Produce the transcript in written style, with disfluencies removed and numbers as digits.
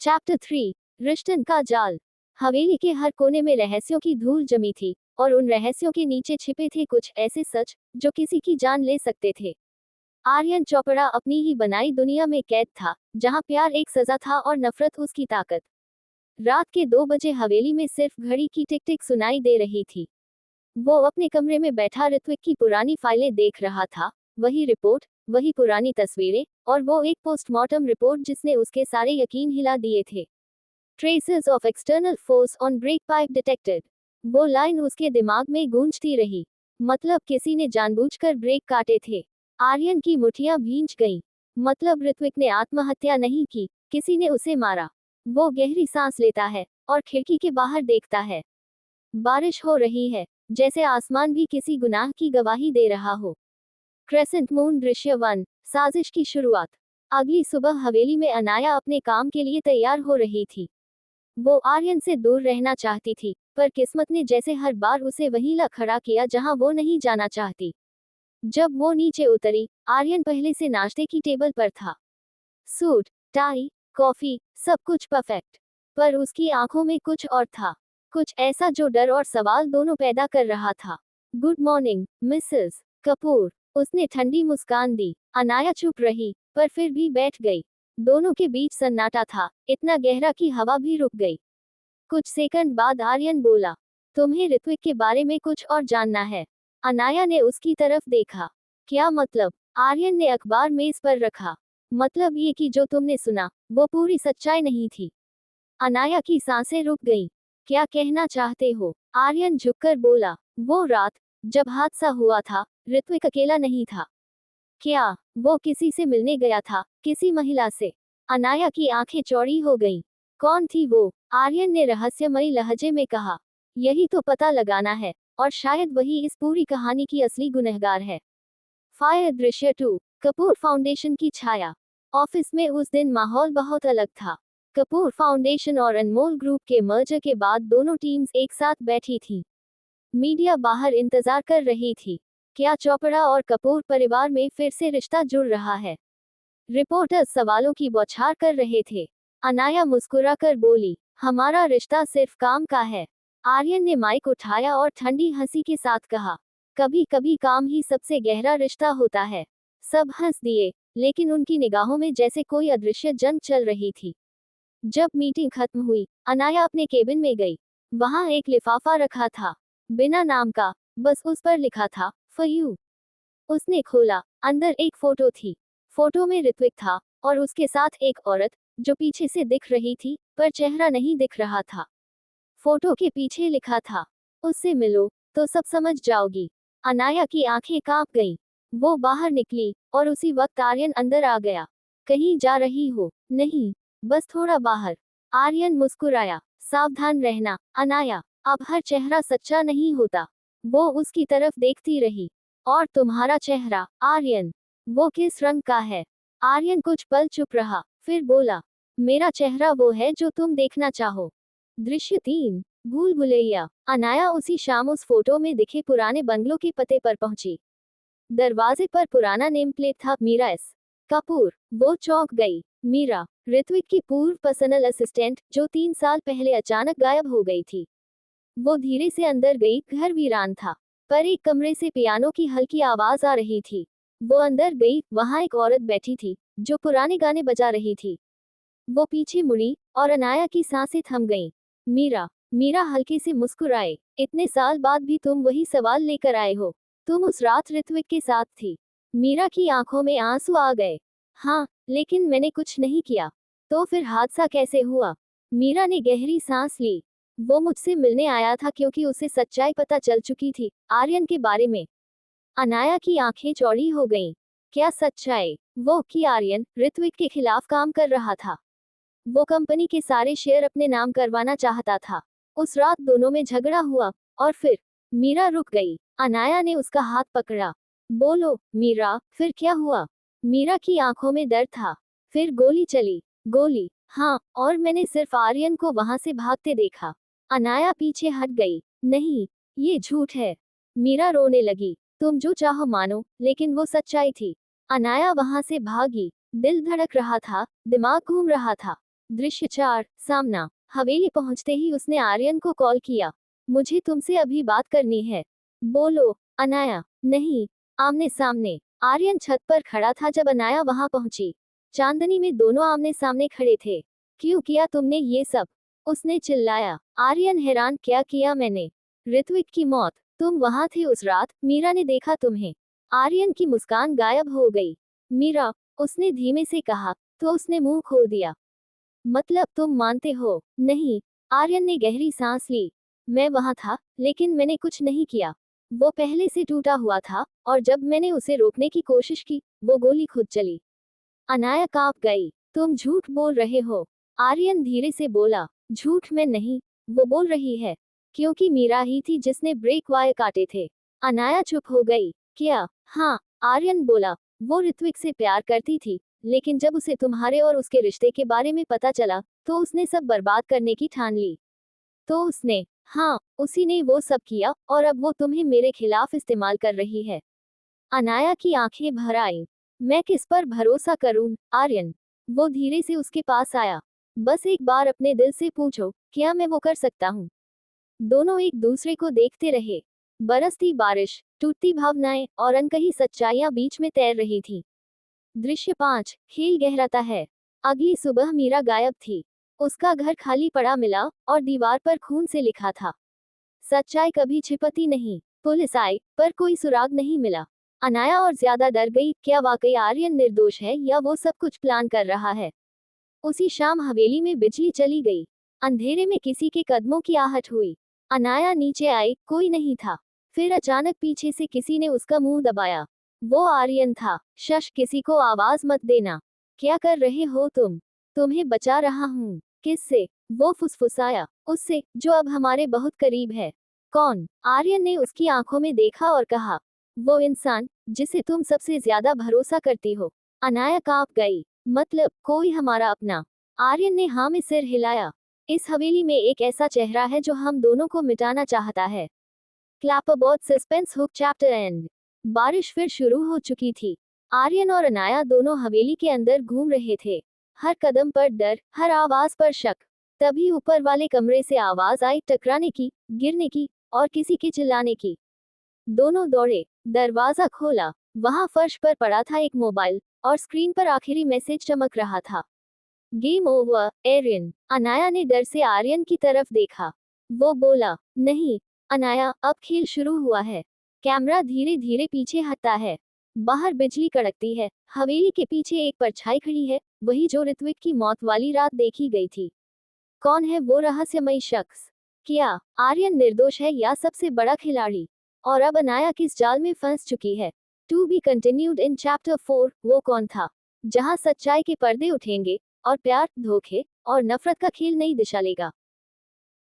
Chapter 3। रिश्तन का जाल। हवेली के हर कोने में रहस्यों की धूल जमी थी, और उन रहस्यों के नीचे छिपे थे कुछ ऐसे सच जो किसी की जान ले सकते थे। आर्यन चोपड़ा अपनी ही बनाई दुनिया में कैद था, जहां प्यार एक सजा था और नफरत उसकी ताकत। रात के 2 बजे हवेली में सिर्फ घड़ी की टिक टिक सुनाई दे रही थी। वो अपने कमरे में बैठा ऋत्विक की पुरानी फाइलें देख रहा था। वही रिपोर्ट, वही पुरानी तस्वीरें, और वो एक पोस्टमार्टम रिपोर्ट जिसने उसके सारे यकीन हिला दिए थे। Traces of external force on break pipe detected. वो लाइन उसके दिमाग में गूंजती रही। मतलब किसी ने जानबूझकर ब्रेक काटे थे। आर्यन की मुठियां भींच गईं। मतलब ऋत्विक ने आत्महत्या नहीं की, किसी ने उसे मारा। वो गहरी सांस लेता है और खिड़की के बाहर देखता है। बारिश हो रही है, जैसे आसमान भी किसी गुनाह की गवाही दे रहा हो। क्रेसेंट मून दृश्य 1। साजिश की शुरुआत। अगली सुबह हवेली में अनाया अपने काम के लिए तैयार हो रही थी। वो आर्यन से दूर रहना चाहती थी, पर किस्मत ने जैसे हर बार उसे वहीं ला खड़ा किया जहां वो नहीं जाना चाहती। जब वो नीचे उतरी, आर्यन पहले से नाश्ते की टेबल पर था। सूट, टाई, कॉफी, सब कुछ परफेक्ट। पर उसकी आंखों में कुछ और था। कुछ ऐसा जो डर और सवाल दोनों पैदा कर रहा था। Good morning, Mrs Kapoor. उसने ठंडी मुस्कान दी। अनाया चुप रही, पर फिर भी बैठ गई। दोनों के बीच सन्नाटा था, इतना गहरा कि हवा भी रुक गई। कुछ सेकंड बाद आर्यन बोला, तुम्हें ऋत्विक के बारे में कुछ और जानना है? अनाया ने उसकी तरफ देखा। क्या मतलब? आर्यन ने अखबार मेज पर रखा। मतलब ये कि जो तुमने सुना, वो पूरी सच्चाई नहीं थी। अनाया की सांसें रुक गईं। क्या कहना चाहते हो? आर्यन झुककर बोला, वो रात जब हादसा हुआ था, ऋत्विक अकेला नहीं था। क्या वो किसी से मिलने गया था, किसी महिला से? अनाया की आंखें चौड़ी हो गईं। कौन थी वो? आर्यन ने रहस्यमयी लहजे में कहा। यही तो पता लगाना है, और शायद वही इस पूरी कहानी की असली गुनहगार है। फायर दृश्य 2। कपूर फाउंडेशन की छाया। ऑफिस में उस दिन माहौल बहुत अलग था। कपूर फाउंडेशन और अनमोल ग्रुप के मर्जर के बाद दोनों टीम्स एक साथ बैठी थी। मीडिया बाहर इंतजार कर रही थी। क्या चोपड़ा और कपूर परिवार में फिर से रिश्ता जुड़ रहा है? रिपोर्टर्स सवालों की बौछार कर रहे थे। अनाया मुस्कुराकर बोली, हमारा रिश्ता सिर्फ काम का है। आर्यन ने माइक उठाया और ठंडी हंसी के साथ कहा, कभी कभी काम ही सबसे गहरा रिश्ता होता है। सब हंस दिए, लेकिन उनकी निगाहों में जैसे कोई अदृश्य जंग चल रही थी। जब मीटिंग खत्म हुई, अनाया अपने केबिन में गई। वहां एक लिफाफा रखा था, बिना नाम का, बस उस पर लिखा था, फॉर यू। उसने खोला। अंदर एक फोटो थी। फोटो में ऋत्विक था, और उसके साथ एक औरत, जो पीछे से दिख रही थी, पर चेहरा नहीं दिख रहा था। फोटो के पीछे लिखा था, उससे मिलो तो सब समझ जाओगी। अनाया की आंखें कांप गईं। वो बाहर निकली, और उसी वक्त आर्यन अंदर आ गया। कहीं जा रही हो? नहीं, बस थोड़ा बाहर। आर्यन मुस्कुराया, सावधान रहना, अनाया। अब हर चेहरा सच्चा नहीं होता। वो उसकी तरफ देखती रही। और तुम्हारा चेहरा, आर्यन, वो किस रंग का है? आर्यन कुछ पल चुप रहा, फिर बोला, मेरा चेहरा वो है जो तुम देखना चाहो। दृश्य 3। भूल भुलैया। अनाया उसी शाम उस फोटो में दिखे पुराने बंगलों के पते पर पहुंची। दरवाजे पर पुराना नेम प्लेट था, मीरा एस कपूर। वो चौंक गई। मीरा, ऋत्विक की पूर्व पर्सनल असिस्टेंट, जो 3 साल पहले अचानक गायब हो गई थी। वो धीरे से अंदर गई। घर वीरान था, पर एक कमरे से पियानो की हल्की आवाज आ रही थी। वो अंदर गई। वहां एक औरत बैठी थी, जो पुराने गाने बजा रही थी। वो पीछे मुड़ी, और अनाया की सांसें थम गईं। मीरा। मीरा हल्के से मुस्कुराए। इतने साल बाद भी तुम वही सवाल लेकर आए हो। तुम उस रात ऋत्विक के साथ थी। मीरा की आंखों में आंसू आ गए। हाँ, लेकिन मैंने कुछ नहीं किया। तो फिर हादसा कैसे हुआ? मीरा ने गहरी सांस ली। वो मुझसे मिलने आया था क्योंकि उसे सच्चाई पता चल चुकी थी, आर्यन के बारे में। अनाया की आंखें चौड़ी हो गईं। क्या सच्चाई? वो कि आर्यन ऋत्विक के खिलाफ काम कर रहा था। वो कंपनी के सारे शेयर अपने नाम करवाना चाहता था। उस रात दोनों में झगड़ा हुआ, और फिर। मीरा रुक गई। अनाया ने उसका हाथ पकड़ा। बोलो, मीरा, फिर क्या हुआ? मीरा की आंखों में दर्द था। फिर गोली चली। गोली? हाँ, और मैंने सिर्फ आर्यन को वहां से भागते देखा। अनाया पीछे हट गई। नहीं, ये झूठ है। मीरा रोने लगी। तुम जो चाहो मानो, लेकिन वो सच्चाई थी। अनाया वहां से भागी। दिल धड़क रहा था, दिमाग घूम रहा था। दृश्य 4, सामना। हवेली पहुंचते ही उसने आर्यन को कॉल किया। मुझे तुमसे अभी बात करनी है। बोलो। अनाया। नहीं। आमने सामने। आर्यन छत पर खड़ा था जब अनाया वहां पहुंची। चांदनी में दोनों आमने सामने खड़े थे। क्यों किया तुमने ये सब? उसने चिल्लाया। आर्यन हैरान, क्या किया मैंने? ऋत्विक की मौत। तुम वहां थे उस रात, मीरा ने देखा तुम्हें। आर्यन की मुस्कान गायब हो गई। मीरा, उसने धीमे से कहा। तो उसने मुंह खोल दिया। मतलब तुम मानते हो? नहीं। आर्यन ने गहरी सांस ली। मैं वहां था, लेकिन मैंने कुछ नहीं किया। वो पहले से टूटा हुआ था, और जब मैंने उसे रोकने की कोशिश की, वो गोली खुद चली। अनाया कांप गई। तुम झूठ बोल रहे हो। आर्यन धीरे से बोला। झूठ में नहीं। वो बोल रही है। क्योंकि मीरा ही थी जिसने ब्रेक वायर काटे थे। अनाया चुप हो गई। क्या? हाँ। आर्यन बोला। वो ऋत्विक से प्यार करती थी, लेकिन जब उसे तुम्हारे और उसके रिश्ते के बारे में पता चला, तो उसने सब बर्बाद करने की ठान ली। तो उसने। हाँ, उसी ने वो सब किया, और अब वो तुम्हें मेरे खिलाफ इस्तेमाल कर रही है। अनाया की आंखें भर आईं। मैं किस पर भरोसा करूं? आर्यन। वो धीरे से उसके पास आया। बस एक बार अपने दिल से पूछो, क्या मैं वो कर सकता हूँ? दोनों एक दूसरे को देखते रहे। बरसती बारिश, टूटती भावनाएं और अनकही सच्चाइयां बीच में तैर रही थी। दृश्य 5, खेल गहराता है। अगली सुबह मीरा गायब थी। उसका घर खाली पड़ा मिला, और दीवार पर खून से लिखा था। सच्चाई कभी छिपती नहीं। पुलिस आई, पर कोई सुराग नहीं मिला। अनाया और ज्यादा डर गई, क्या वाकई आर्यन निर्दोष है या वो सब कुछ प्लान कर रहा है? उसी शाम हवेली में बिजली चली गई। अंधेरे में किसी के कदमों की आहट हुई। अनाया नीचे आई, कोई नहीं था। फिर अचानक पीछे से किसी ने उसका मुंह दबाया। वो आर्यन था। शश, किसी को आवाज मत देना। क्या कर रहे हो तुम? तुम्हें बचा रहा हूँ। किससे? वो फुसफुसाया। उससे, जो अब हमारे बहुत करीब है। कौन? आर्यन ने उसकी आंखों में देखा और कहा। वो इंसान, जिसे तुम सबसे ज्यादा भरोसा करती हो। अनाया कांप गई। मतलब, कोई हमारा अपना? आर्यन ने हाँ में सिर हिलाया। इस हवेली में एक ऐसा चेहरा है जो हम दोनों को मिटाना चाहता है। क्लैपरबॉट सस्पेंस हुक चैप्टर एंड। बारिश फिर शुरू हो चुकी थी। आर्यन और अनाया दोनों हवेली के अंदर घूम रहे थे। हर कदम पर डर, हर आवाज पर शक। तभी ऊपर वाले कमरे से आवाज आई, टकराने की, गिरने की, और किसी के चिल्लाने की। दोनों दौड़े। दरवाजा खोला। वहां फर्श पर पड़ा था एक मोबाइल, और स्क्रीन पर आखिरी मैसेज चमक रहा था। Game over, Ariane. अनाया ने डर से आर्यन की तरफ देखा। वो बोला। नहीं। अनाया, अब खेल शुरू हुआ है। कैमरा धीरे धीरे पीछे हटता है। बाहर बिजली कड़कती है। हवेली के पीछे एक परछाई खड़ी है, वही जो ऋत्विक की मौत वाली रात देखी गई थी। कौन है वो रहस्यमयी शख्स? क्या आर्यन निर्दोष है या सबसे बड़ा खिलाड़ी? और अब अनाया किस जाल में फंस चुकी है? To be continued in chapter 4, वो कौन था? जहां सच्चाई के पर्दे उठेंगे, और प्यार, धोखे और नफरत का खेल नई दिशा लेगा।